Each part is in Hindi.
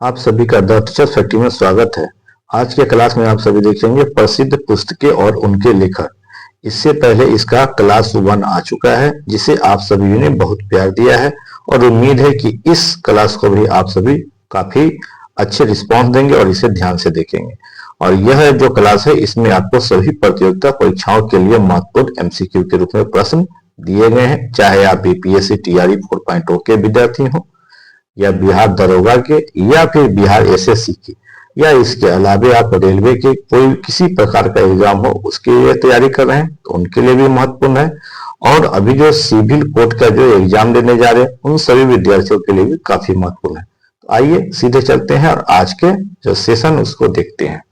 आप सभी का द टीचर फैक्ट्री में स्वागत है। आज के क्लास में आप सभी देखेंगे प्रसिद्ध पुस्तकें और उनके लेखक। इससे पहले इसका क्लास 1 आ चुका है जिसे आप सभी ने बहुत प्यार दिया है और उम्मीद है कि इस क्लास को भी आप सभी काफी अच्छे रिस्पॉन्स देंगे और इसे ध्यान से देखेंगे। और यह जो क्लास है इसमें आपको सभी प्रतियोगिता परीक्षाओं के लिए महत्वपूर्ण एमसीक्यू के रूप में प्रश्न दिए गए हैं, चाहे आप यूपीएससी टीआरई 4.0 के विद्यार्थी हो या बिहार दरोगा के या फिर बिहार एसएससी के या इसके अलावा आप रेलवे के कोई किसी प्रकार का एग्जाम हो उसके लिए तैयारी कर रहे हैं तो उनके लिए भी महत्वपूर्ण है। और अभी जो सिविल कोर्ट का जो एग्जाम देने जा रहे हैं उन सभी विद्यार्थियों के लिए भी काफी महत्वपूर्ण है। तो आइए सीधे चलते हैं और आज के जो सेशन उसको देखते हैं।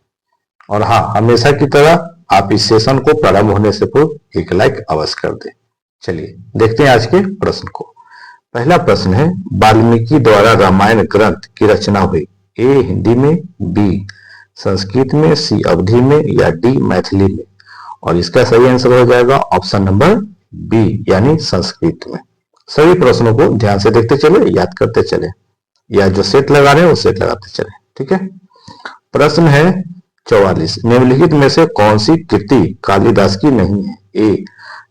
और हाँ, हमेशा की तरह आप इस सेशन को प्रारंभ होने से पूर्व एक लाइक अवश्य कर दें। चलिए देखते हैं आज के प्रश्न को। पहला प्रश्न है, वाल्मीकि द्वारा रामायण ग्रंथ की रचना हुई? ए हिंदी में, बी संस्कृत में, सी अवधी में या डी मैथिली में? और इसका सही आंसर हो जाएगा ऑप्शन नंबर बी यानी संस्कृत में। सभी प्रश्नों को ध्यान से देखते चले, याद करते चले, या जो सेट लगा रहे हैं वो सेट लगाते चले। ठीक है। प्रश्न है 44, निम्नलिखित में से कौन सी कृति कालिदास की नहीं है? ए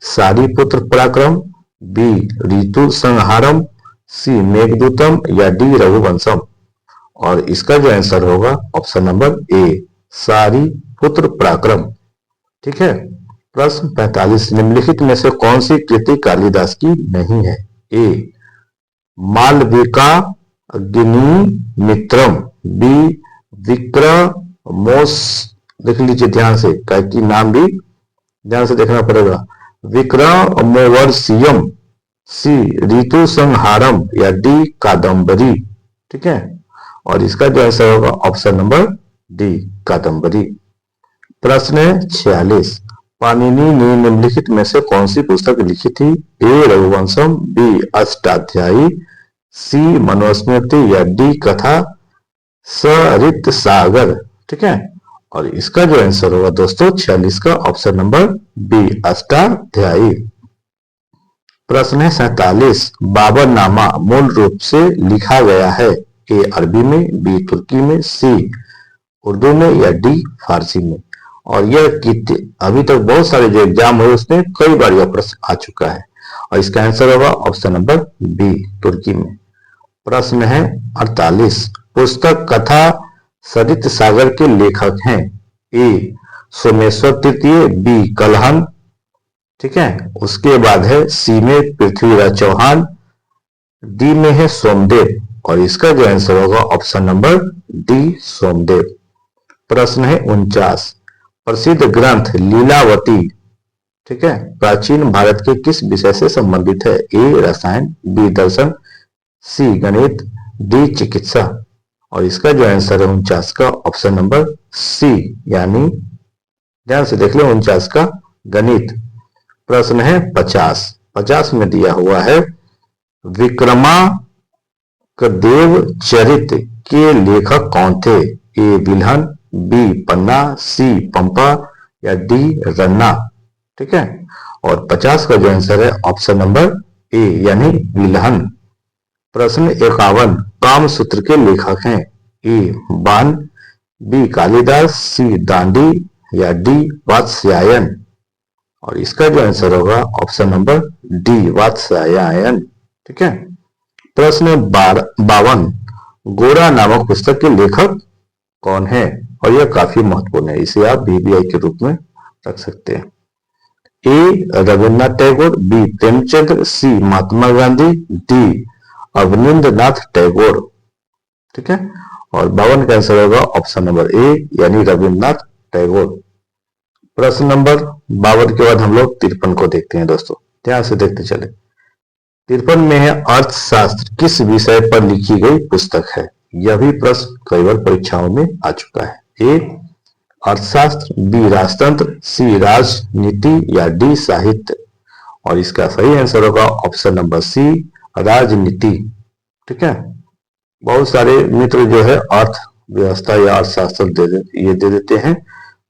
सारीपुत्र पराक्रम, बी ऋतु संहारम, सी मेघदूतम या डी रघुवंशम? और इसका जो आंसर होगा ऑप्शन नंबर ए सारी पुत्र पराक्रम। ठीक है। प्रश्न 45, निम्नलिखित में से कौन सी कृति कालिदास की नहीं है? ए मालविका अग्नि मित्रम, बी विक्रमोस, देख लीजिए ध्यान से, कि नाम भी ध्यान से देखना पड़ेगा, विक्रमोर्वशीयम, सी ऋतु संहारम या डी कादम्बरी? ठीक है। और इसका जो आंसर होगा ऑप्शन नंबर डी कादम्बरी। प्रश्न है 46, पाणिनि ने निम्नलिखित में से कौन सी पुस्तक लिखी थी? ए रघुवंशम, बी अष्टाध्यायी, सी मनुस्मृति या डी कथा सरित सागर? ठीक है। और इसका जो आंसर होगा दोस्तों 46 का ऑप्शन नंबर बी अष्टाध्यायी। प्रश्न है 47, बाबरनामा मूल रूप से लिखा गया है? ए अरबी में, बी तुर्की में, सी उर्दू में या डी फारसी में? और यह अभी तक बहुत सारे जो एग्जाम हुए उसमें कई बार यह प्रश्न आ चुका है और इसका आंसर होगा ऑप्शन नंबर बी तुर्की में। प्रश्न है 48, पुस्तक कथा सरित सागर के लेखक हैं? ए सोमेश्वर तृतीय, बी कलहन, ठीक है, उसके बाद है सी में पृथ्वीराज चौहान, डी में है सोमदेव। और इसका जो आंसर होगा ऑप्शन नंबर डी सोमदेव। प्रश्न है 49, प्रसिद्ध ग्रंथ लीलावती, ठीक है, प्राचीन भारत के किस विषय से संबंधित है? ए रसायन, बी दर्शन, सी गणित, डी चिकित्सा? और इसका जो आंसर है 49 का ऑप्शन नंबर सी यानी ध्यान से देख लो 49 का गणित। प्रश्न है 50 में दिया हुआ है, विक्रमांकदेव चरित के लेखक कौन थे? ए बिल्हन, बी पन्ना, सी पंपा या डी रन्ना? ठीक है। और 50 का जो आंसर है ऑप्शन नंबर ए यानी बिल्हन। प्रश्न 51, कामसूत्र के लेखक हैं? ए बाण, बी कालिदास, सी दांडी या डी वात्स्यायन? और इसका जो आंसर होगा ऑप्शन नंबर डी वात्स्यायन। ठीक है। प्रश्न 52, गोरा नामक पुस्तक के लेखक कौन है? और यह काफी महत्वपूर्ण है, इसे आप बीबीआई के रूप में रख सकते हैं। ए रविन्द्रनाथ टैगोर, बी प्रेमचंद्र, सी महात्मा गांधी, डी अवनींद्रनाथ टैगोर? ठीक है। और 52 का आंसर होगा ऑप्शन नंबर ए यानी रविन्द्रनाथ टैगोर। प्रश्न नंबर 52 के बाद हम लोग 53 को देखते हैं दोस्तों, ध्यान से देखते चले। 53 में है, अर्थशास्त्र किस विषय पर लिखी गई पुस्तक है? यह भी प्रश्न कई बार परीक्षाओं में आ चुका है। ए अर्थशास्त्र, बी राजतंत्र, सी राजनीति या डी साहित्य? और इसका सही आंसर होगा ऑप्शन नंबर सी राजनीति। ठीक है। बहुत सारे मित्र जो है अर्थव्यवस्था या अर्थशास्त्र दे देते हैं,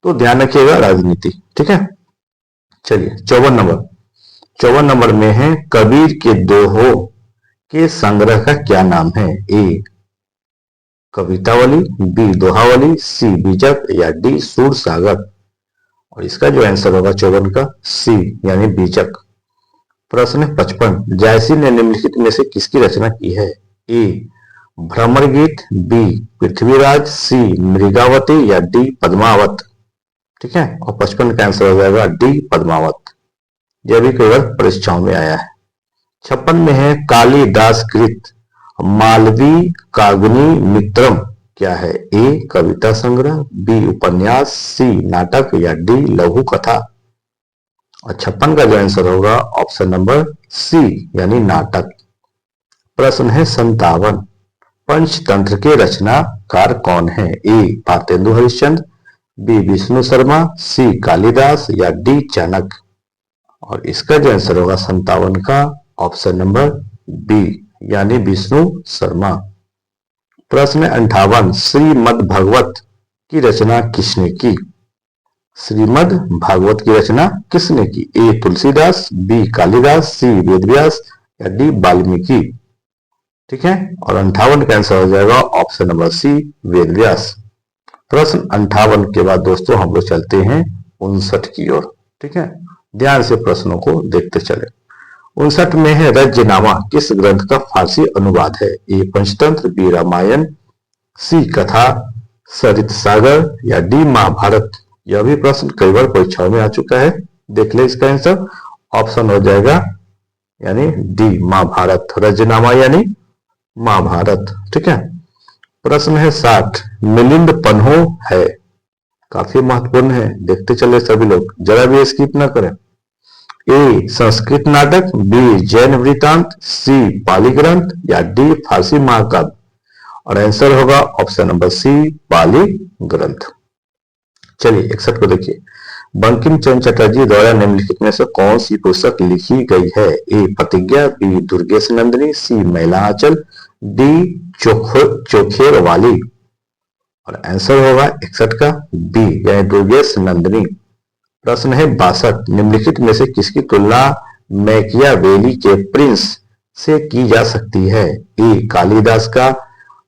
तो ध्यान रखिएगा राजनीति। ठीक है। चलिए 54 नंबर में है, कबीर के दोहों के संग्रह का क्या नाम है? ए कवितावली, बी दोहावली, सी बीजक या डी सूर सागर। और इसका जो आंसर होगा 54 का सी यानी बीजक। प्रश्न 55, जायसी ने निम्नलिखित में से किसकी रचना की है? ए भ्रमर गीत, बी पृथ्वीराज, सी मृगावती या डी पद्मावत। ठीक है, और 55 का आंसर हो जाएगा डी पद्मावत। यह भी कई बार परीक्षाओं में आया है। 56 में है कालिदास कृत मालवी कागुनी मित्रम क्या है? ए कविता संग्रह, बी उपन्यास, सी नाटक या डी लघु कथा। और 56 का जो आंसर होगा ऑप्शन नंबर सी यानी नाटक। प्रश्न है 57, पंचतंत्र के रचनाकार कौन है? ए भारतेंदु हरिश्चंद्र, बी विष्णु शर्मा, सी कालिदास या डी चाणक्य। और इसका जो आंसर होगा 57 का ऑप्शन नंबर बी यानी विष्णु शर्मा। प्रश्न 58, श्रीमद् भागवत की रचना किसने की? श्रीमद् भागवत की रचना किसने की? ए तुलसीदास, बी कालिदास, सी वेदव्यास या डी वाल्मीकि। ठीक है, और 58 का आंसर हो जाएगा ऑप्शन नंबर सी वेदव्यास। प्रश्न 58 के बाद दोस्तों हम लोग चलते हैं 59 की ओर। ठीक है, ध्यान से प्रश्नों को देखते चले। 59 में है रज्यनामा किस ग्रंथ का फारसी अनुवाद है? ए पंचतंत्र, बी रामायण, सी कथा सरित सागर या डी महाभारत। यह भी प्रश्न कई बार परीक्षाओं में आ चुका है, देख ले इसका आंसर। ऑप्शन हो जाएगा यानी डी महाभारत, रज्यनामा यानी महाभारत। ठीक है, प्रश्न है 60, मिलिंद पन्हो है, काफी महत्वपूर्ण है, देखते चले सभी लोग, जरा भी स्किप ना करें। ए संस्कृत नाटक, बी जैन वृत्तांत, सी पाली ग्रंथ या डी फारसी महाकाव्य। और आंसर होगा ऑप्शन नंबर सी पाली ग्रंथ। चलिए 61 को देखिए, बंकिम चंद्र चटर्जी द्वारा निम्नलिखित में से कौन सी पुस्तक लिखी गई है? ए प्रतिज्ञा, बी दुर्गेश नंदिनी, सी महिला आंचल, डी चोखेर वाली। और आंसर होगा 61 का बी यानी दुर्गेश नंदिनी। प्रश्न है 62, निम्नलिखित में से किसकी तुलना मैकियावेली के प्रिंस से की जा सकती है? ए कालिदास का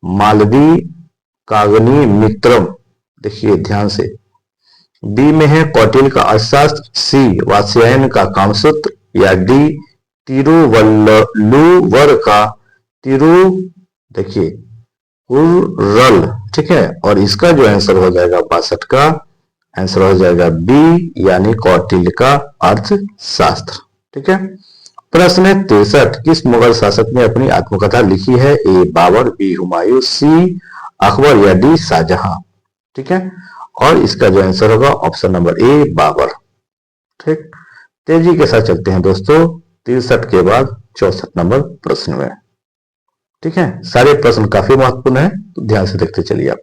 मालवी कागनी मित्रम, देखिए ध्यान से, बी में है कौटिल्य का अर्थशास्त्र, सी वात्स्यायन का कामसूत्र या डी तिरुवल्लुवर का देखिए कुरल। ठीक है, और इसका जो आंसर हो जाएगा 62 का आंसर हो जाएगा बी यानी कौटिल्य का अर्थशास्त्र। ठीक है, प्रश्न है 63, किस मुगल शासक ने अपनी आत्मकथा लिखी है? ए बाबर, बी हुमायूं, सी अकबर या डी शाहजहां। ठीक है, और इसका जो आंसर होगा ऑप्शन नंबर ए बाबर। ठीक, तेजी के साथ चलते हैं दोस्तों 63 के बाद 64 नंबर प्रश्न में। ठीक है, सारे प्रश्न काफी महत्वपूर्ण है, तो ध्यान से देखते चलिए आप।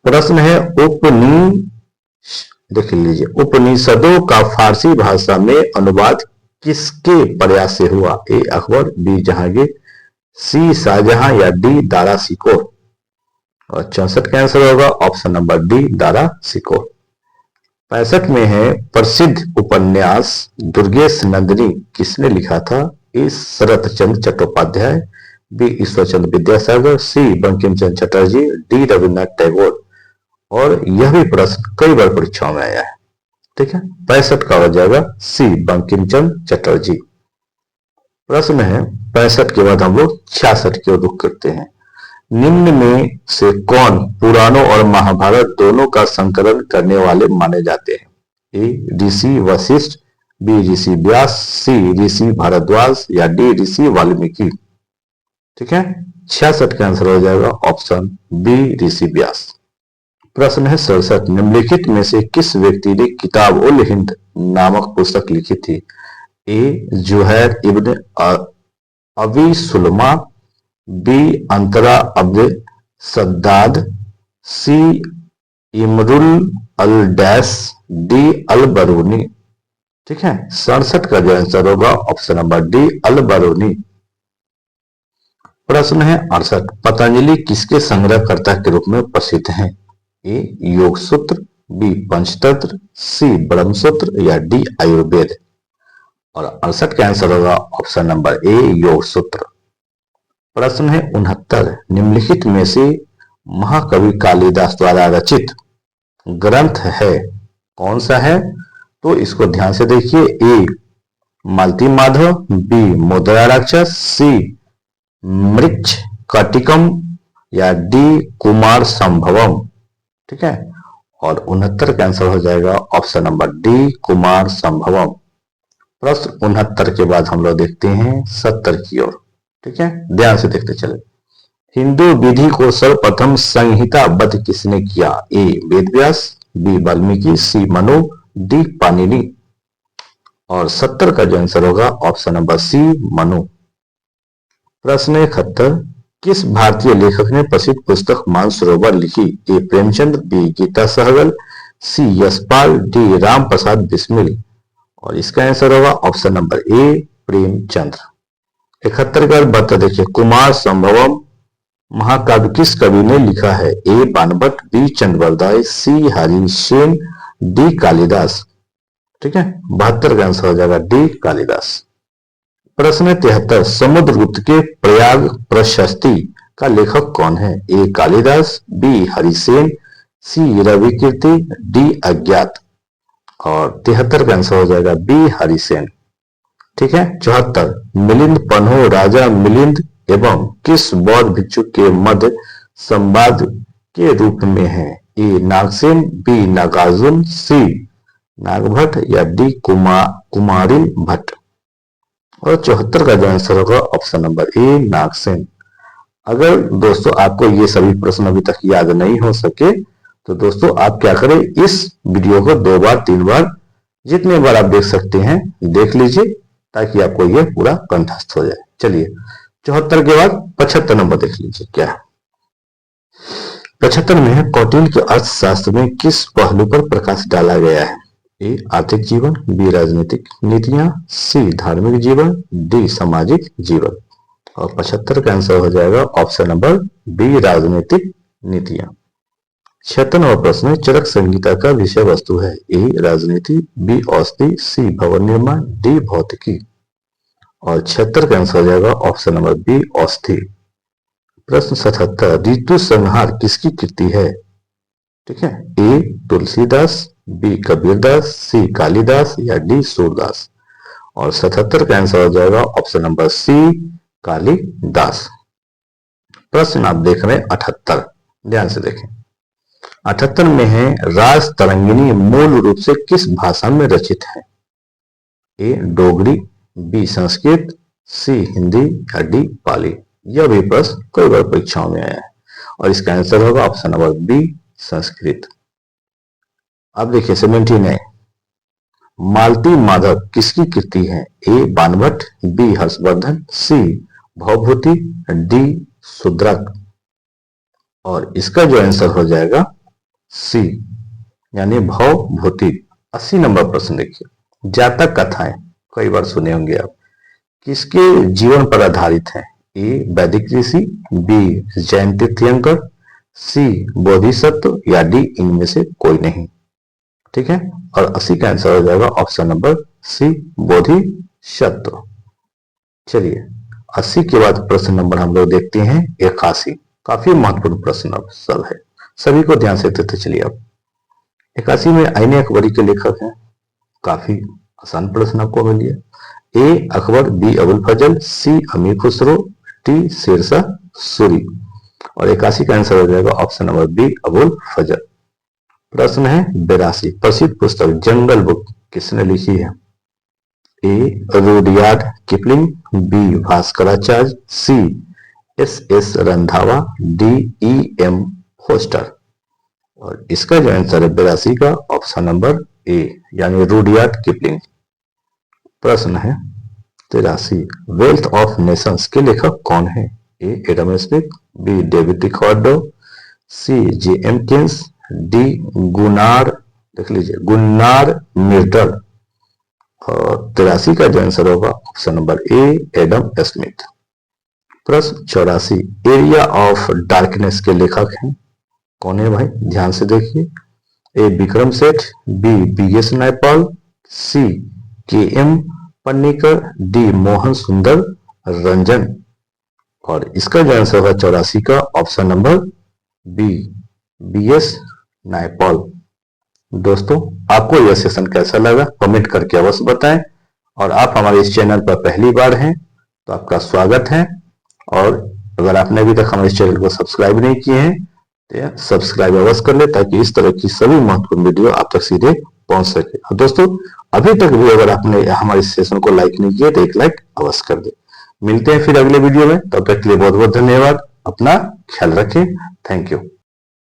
प्रश्न है देख लीजिए, उपनिषदों का फारसी भाषा में अनुवाद किसके प्रयास से हुआ? ए अकबर, बी जहांगीर, सी शाहजहां या डी दारा सिकोर। और 64 का आंसर होगा ऑप्शन नंबर डी दारा सिकोर। 65 में है प्रसिद्ध उपन्यास दुर्गेश नंदिनी किसने लिखा था? ए शरत चंद्र चट्टोपाध्याय, बी ईश्वरचंद्र विद्यासागर, सी बंकिम चंद्र चटर्जी, डी रविन्द्रनाथ टैगोर। और यह भी प्रश्न कई बार परीक्षाओं में आया है। ठीक है, 65 का हो जाएगा सी बंकिम चंद्र चटर्जी। प्रश्न है 65 के बाद हम लोग 66 की ओर रुख करते हैं। निम्न में से कौन पुराणों और महाभारत दोनों का संकलन करने वाले माने जाते हैं? ए ऋषि वशिष्ठ, बी ऋषि व्यास, सी ऋषि भारद्वाज या डी ऋषि वाल्मीकि। ठीक है, 66 का आंसर हो जाएगा ऑप्शन बी ऋषि व्यास। प्रश्न है 67, निम्नलिखित में से किस व्यक्ति ने किताब उल हिंद नामक पुस्तक लिखी थी? ए जुहैर इब्न अबी सुलमा, बी अंतरा अब्द सद्दाद, सी इमरुल अल डैश, डी अल बरूनी। ठीक है, 67 का जो आंसर होगा ऑप्शन नंबर डी अल बरूनी। प्रश्न है 68, पतंजलि किसके संग्रहकर्ता के रूप में प्रसिद्ध हैं? ए योग सूत्र, बी पंचतंत्र, सी ब्रह्मसूत्र या डी आयुर्वेद। और 68 का आंसर होगा ऑप्शन नंबर ए योग सूत्र। प्रश्न है 69, निम्नलिखित में से महाकवि कालिदास द्वारा रचित ग्रंथ है, कौन सा है? तो इसको ध्यान से देखिए। ए मालती माधव, बी मुद्रा राक्षस, सी मृक्ष कटिकम या डी कुमार संभवम। ठीक है, और 69 का आंसर हो जाएगा ऑप्शन नंबर डी कुमार संभवम। प्रश्न 69 के बाद हम लोग देखते हैं 70 की ओर। ठीक है, ध्यान से देखते चले। हिंदू विधि को सर्वप्रथम संहिताबद्ध किसने किया? ए वेदव्यास, बी वाल्मीकि, सी मनु, डी पाणिनि। और 70 का जो आंसर होगा ऑप्शन नंबर सी मनु। प्रश्न 71, किस भारतीय लेखक ने प्रसिद्ध पुस्तक मानसरोवर लिखी? ए प्रेमचंद, बी गीता सहगल, सी यशपाल, डी राम प्रसाद बिस्मिल। और इसका आंसर होगा ऑप्शन नंबर ए प्रेमचंद। 71 का बता देखिए, कुमार संभवम महाकाव्य किस कवि ने लिखा है? ए बाणभट्ट, बी चंद्रवरदाय, सी हरिसेन, डी कालिदास। ठीक है, 72 का आंसर हो जाएगा डी कालिदास। प्रश्न 73, समुद्रगुप्त के प्रयाग प्रशस्ति का लेखक कौन है? ए कालिदास, बी हरिसेन, सी रविकीर्ति, डी अज्ञात। और 73 का आंसर हो जाएगा बी हरिसेन। ठीक है, 74, मिलिंद पन्हो राजा मिलिंद एवं किस बौद्ध भिक्षु के मध्य संवाद के रूप में है? ए नागसेन, बी नागार्जुन, सी नागभट्ट या डी कुमारिल भट्ट। और 74 का जो आंसर होगा ऑप्शन नंबर ए नागसेन। अगर दोस्तों आपको ये सभी प्रश्न अभी तक याद नहीं हो सके तो दोस्तों आप क्या करें, इस वीडियो को 2 बार 3 बार जितने बार आप देख सकते हैं देख लीजिए, ताकि आपको ये पूरा कंठस्थ हो जाए। चलिए 74 के बाद 75 नंबर देख लीजिए क्या है। 75 में है, कौटिल्य के अर्थशास्त्र में किस पहलू पर प्रकाश डाला गया है? ए आर्थिक जीवन, बी राजनीतिक नीतियां, सी धार्मिक जीवन, डी सामाजिक जीवन। और 75 का आंसर हो जाएगा ऑप्शन नंबर बी राजनीतिक नीतियां। 96वां प्रश्न, चरक संहिता का विषय वस्तु है? ए राजनीति, बी औषधि, सी भवन निर्माण, डी भौतिकी। और 76 का आंसर हो जाएगा ऑप्शन नंबर बी औषधि। प्रश्न 77, ऋतु संहार किसकी कृति है? ठीक है, ए तुलसीदास, बी कबीरदास, सी कालिदास या डी सूरदास। और 77 का आंसर हो जाएगा ऑप्शन नंबर सी कालिदास। प्रश्न आप देख रहे हैं 78, ध्यान से देखें। 78 में है, राज तरंगिणी मूल रूप से किस भाषा में रचित है? ए डोगरी, बी संस्कृत, सी हिंदी या डी पाली। यह भी प्रश्न कई बार परीक्षाओं में आया है और इसका आंसर होगा ऑप्शन नंबर बी संस्कृत। अब देखिए 79, मालती माधव किसकी कृति है? ए बाणभट्ट, बी हर्षवर्धन, सी भवभूति, डी शूद्रक। और इसका जो आंसर हो जाएगा सी यानी भवभूति। 80 नंबर प्रश्न देखिए, जातक कथाएं कई बार सुने होंगे आप, किसके जीवन पर आधारित है? ए वैदिक ऋषि, बी जैन तीर्थंकर, सी बोधिसत्व या डी इनमें से कोई नहीं। ठीक है, और 80 का आंसर हो जाएगा ऑप्शन नंबर सी बोधिसत्व। चलिए 80 के बाद प्रश्न नंबर हम लोग देखते हैं 81। काफी महत्वपूर्ण प्रश्न अब सब है, सभी को ध्यान से देखते चलिए। अब 81 में आईने अकबरी के लेखक हैं, काफी आसान प्रश्न आपको मिल गया। ए अकबर, बी अबुल फजल, सी अमीर खुसरो, डी शेरशाह सूरी। और 81 का आंसर हो जाएगा ऑप्शन नंबर बी अबुल फजल। प्रश्न है 82, प्रसिद्ध पुस्तक जंगल बुक किसने लिखी है? A Rudyard Kipling, B Bhaskaracharya, C S Randhawa, D M Forster. और इसका जो आंसर है 82 का ऑप्शन नंबर ए यानी रुडयार्ड किपलिंग। प्रश्न है 83, वेल्थ ऑफ नेशंस के लेखक कौन है? A Adam Smith, B David Ricardo, C J M Keynes, D Gunnar, देख लीजिए गुन्नार मिर्टल। और 83 का जो आंसर होगा option number A Adam Smith. प्रश्न 84, एरिया ऑफ डार्कनेस के लेखक हैं, कौन है भाई? ध्यान से देखिए। ए विक्रम सेठ, बी बीएस नायपाल, सी के एम पन्नीकर, डी मोहन सुंदर रंजन। और इसका जो आंसर होगा 84 का option number B BS Naipaul. दोस्तों, आपको यह सेशन कैसा लगा कमेंट करके अवश्य बताएं, और आप हमारे इस चैनल पर पहली बार हैं तो आपका स्वागत है, और अगर आपने अभी तक हमारे इस चैनल को सब्सक्राइब नहीं किए हैं तो सब्सक्राइब अवश्य कर ले, ताकि इस तरह की सभी महत्वपूर्ण वीडियो आप तक सीधे पहुंच सके। और दोस्तों, अभी तक भी अगर आपने हमारे इस सेशन को लाइक नहीं किया तो एक लाइक अवश्य कर दे। मिलते हैं फिर अगले वीडियो में, तब तक के लिए बहुत बहुत धन्यवाद। अपना ख्याल रखें। Thank you.